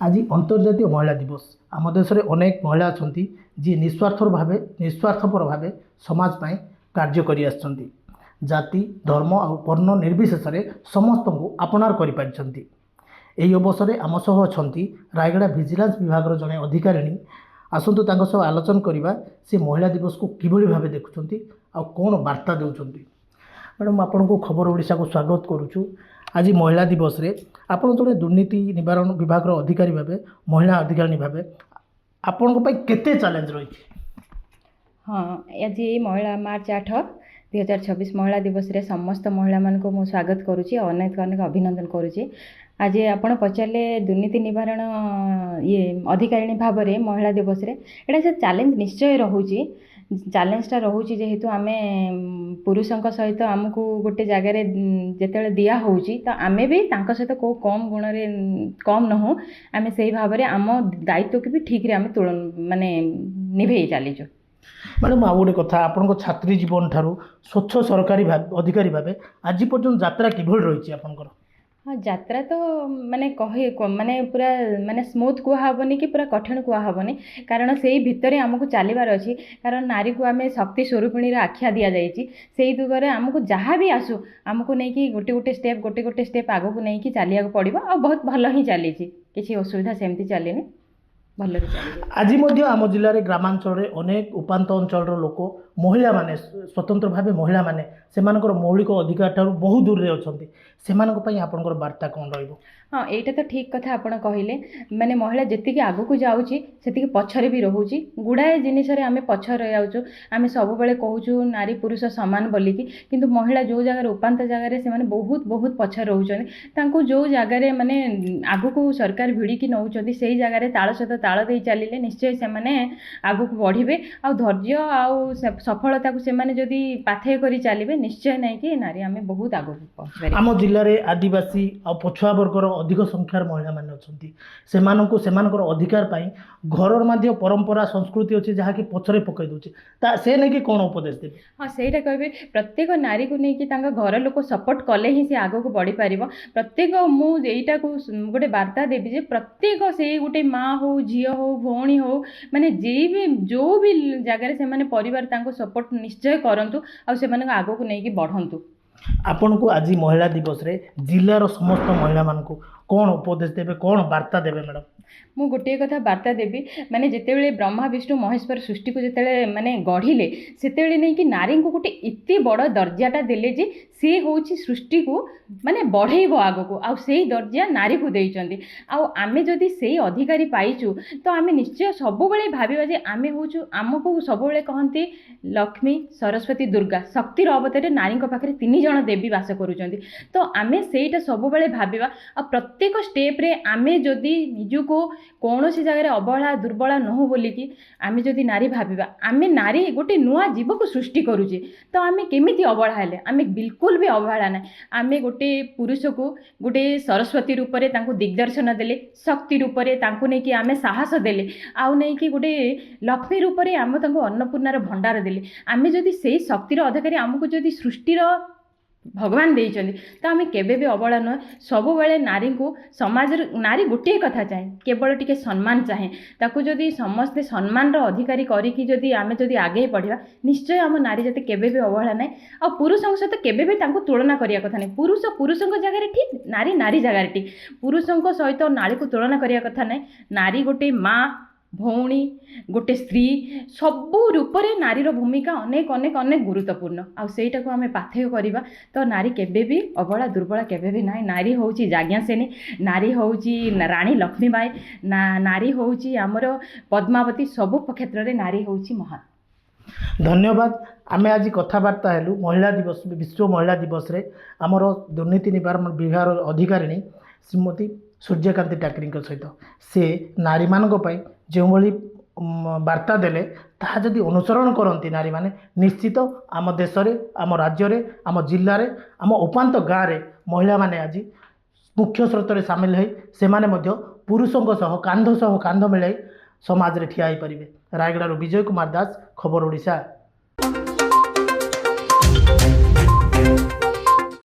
आज अंतर्जातीय महिला दिवस आम देश में अनेक महिला अच्छा जी निस्वार्थपर भाव समाज पाई कार्य कर जाति धर्म और वर्ण निर्विशेष समस्त को आपणार कर अवसर में आम सह अच्छा रायगड़ा विजिलेंस विभाग जड़े अधिकारी आसतु आलोचना करवा से महिला दिवस को किभली भाव देखुं आ कौन वार्ता दौरान। मैडम आपण को खबर ओडिशा को स्वागत करुचु। आज महिला दिवस रे आपण जड़े दुर्नीति निवारण विभाग अधिकारी भाव महिला अधिकारी भाव आपण केते चैलेंज रही? हाँ, आज महिला मार्च 8 2026 महिला दिवस रे समस्त महिला मान को मु स्वागत करुच्ची, अनेक अनेक अभिनंदन करुच्ची। आज आपण पचारे दुर्नीति निवारण ये अधिकारी भाव में महिला दिवस रे एटा से चैलेंज निश्चय रोचे। चैलेंजटा रोचे जेहेतु आम पुरुषों सहित आमको गोटे जगार जिते दिया होची तो आमे भी तांका सहित को कम गुण रे कम नहु आम से भाव में आम दायित्व को भी ठीक रे आम तुलन माने निभे चलीचु। मैडम आ गोटे कथा आपण छात्री जीवन ठारू स्वच्छ सरकारी अधिकारी भाव आज पर्यटन यात्रा किभल रही आपनकर? हाँ, यात्रा तो माने कहे माने पूरा माने स्मूथ कहबनी कि पूरा कठिन कहबनी, कारण से भितर आमको चलबार अच्छी। कारण नारी को आम शक्ति स्वरूपिणी आख्या दि जाइए से दुगरे आमको जहाँ भी आसू आमको नहीं कि गोटे गोटे स्टेप आग को नहीं कि चलिया पड़ो आ बहुत भल ही चली किसी असुविधा सेमती चलनी भल आज आम जिले में ग्रामांचल में अनेक उपात अंचल लोक महिला माने स्वतंत्र भाव महिला माने सेमानकर मौलिक अधिकार ठारू बहुत दूर रे अछंती सेमानक आपनकर वार्ता कौन रहिबो? हाँ, यहाँ तो ठीक कथा आपड़ कहले माने महिला जी आग को जाऊँगी से पछरे भी रोचे गुड़ाए जिनस आम पछर रही आम सब कहूँ नारी पुरुष सामान बोलिकी, किंतु महिला जो जगह उपात जगार से बहुत बहुत पछर रोच जो जगार माने आग को सरकार भिड़िकी नौ से जगार ताल सहित ताल दे चलिए निश्चय से आग को बढ़े आ धैर्य आउ सफलता को से पाथेय कर चलिए निश्चय नहीं कि नारी आम बहुत आग को पहुँच। आम जिले में आदिवासी और पछुआ वर्गर अधिक संख्यार महिला माने अछंती सेमानंकु सेमानकर अधिकार पाई घरर माध्य परंपरा संस्कृति अच्छी जहाँकि पछरे पकई दउछि से नहीं कि कौन उपदेश देबे? हाँ, सेटा कहबे प्रत्येक नारी को नहीं कि घर लोक सपोर्ट कले ही से आग को बढ़ी पार। प्रत्येक मुझा को गोटे वार्ता देवी जे प्रत्येक से गोटे माँ हो झी हो भौणी हो माने जो भी जगार से परिवार सपोर्ट निश्चय करंतु आ से आग को नहीं कि बढ़ंतु। आपण को आज महिला दिवस रे जिलार समस्त महिला मान को कौन उपदेश देबे कौन वार्ता देबे? मैडम मु गोटे कथा वार्ता देवी माने जितेबले ब्रह्मा विष्णु महेश्वर सृष्टि को जिते माने गढ़िले सेतेबले नहीं कि नारी को गोटे एते बड़ दर्जाटा देले जे सी होची सृष्टि को माने बढ़ेइबो आग को आ सेही दर्जा नारी को देइचंदी। आमे जदि सेही अधिकारी पाइचु तो आमे निश्चय सब बेले भाबिबा जे आमे होचु आमको सब बेले कहंती लक्ष्मी सरस्वती दुर्गा शक्तिर अवतारे नारी पाखरे 3 जण देवी वास करूचंदी। तो आमे सेहीटा सब बेले भाबिबा आ प्रत्येक स्टेप रे आमे जदि निजुको कौन सी जगह अवहेला दुर्बला नहो बोलिकी आमे जदि नारी भाबिबा आमे नारी गोटे नुआ जीव को सृष्टि करूचे तो आमे केमिति अवहेला हेले? आमे बिल्कुल भी अवहेला ना। आमे गोटे पुरुष को गोटे सरस्वती रूप में तांको दिग्दर्शन देले शक्ति रूप में तांको नहीं कि आमे साहस देले आउ नहीं कि गोटे लक्ष्मी रूप में आम तांको अन्नपूर्णार भंडार देले। आमे जदि सेही शक्तिर अधिकारी आमको जदि सृष्टिर भगवान देइचंदी तो आम केबे भी अवहेला नुह। सब बेले नारी को समाज नारी गोटे कथा चाहे केवल टिके सम्मान चाहे ताकू जदि समस्ते सम्मान अधिकारी करिकी जदि आमे जदि आगे बढ़िया निश्चय आम नारी जाति केबे भी अवहेला ना आ पुरुषों सहित केबे भी तांको तुलना करिया कथा नहीं। पुरुष पुरुषों जगह ठीक नारी नारी जगह ठीक पुरुषों सहित नारी को तुलना करिया कथा नहीं। नारी गोटे माँ भौणी गोटे स्त्री सबू रूप से नारीर भूमिका अनेक अनेक अनेक गुरुत्वपूर्ण आईटा को आम पाथेय करवा तो नारी केबे भी अबला दुर्बला केबे भी ना। नारी होची जाज्ञासेनी नारी होची रानी लक्ष्मीबाई नारी होची आमर पद्मावती सबु क्षेत्र में नारी होची महान। धन्यवाद। आम आज कथबार्ता हेलु महिला दिवस विश्व महिला दिवस रे आमर दुर्नीति निवारण विभाग अधिकारी श्रीमती सूर्यकांती टाकरी सहित से नारी मानक पई जो भली वार्ता देले ताहा जदि अनुसरण करती नारी माने निश्चित आम देश रे आम राज्य रे आम जिल्ला रे आम उपांत गाँव रे महिला माने आज मुख्य स्रोत रे सामिल है सेमाने मध्य पुरुषों सह कांध मिलाई समाज रे ठिया पारिबे। रायगड़ा विजय कुमार दास, खबर ओडिशा।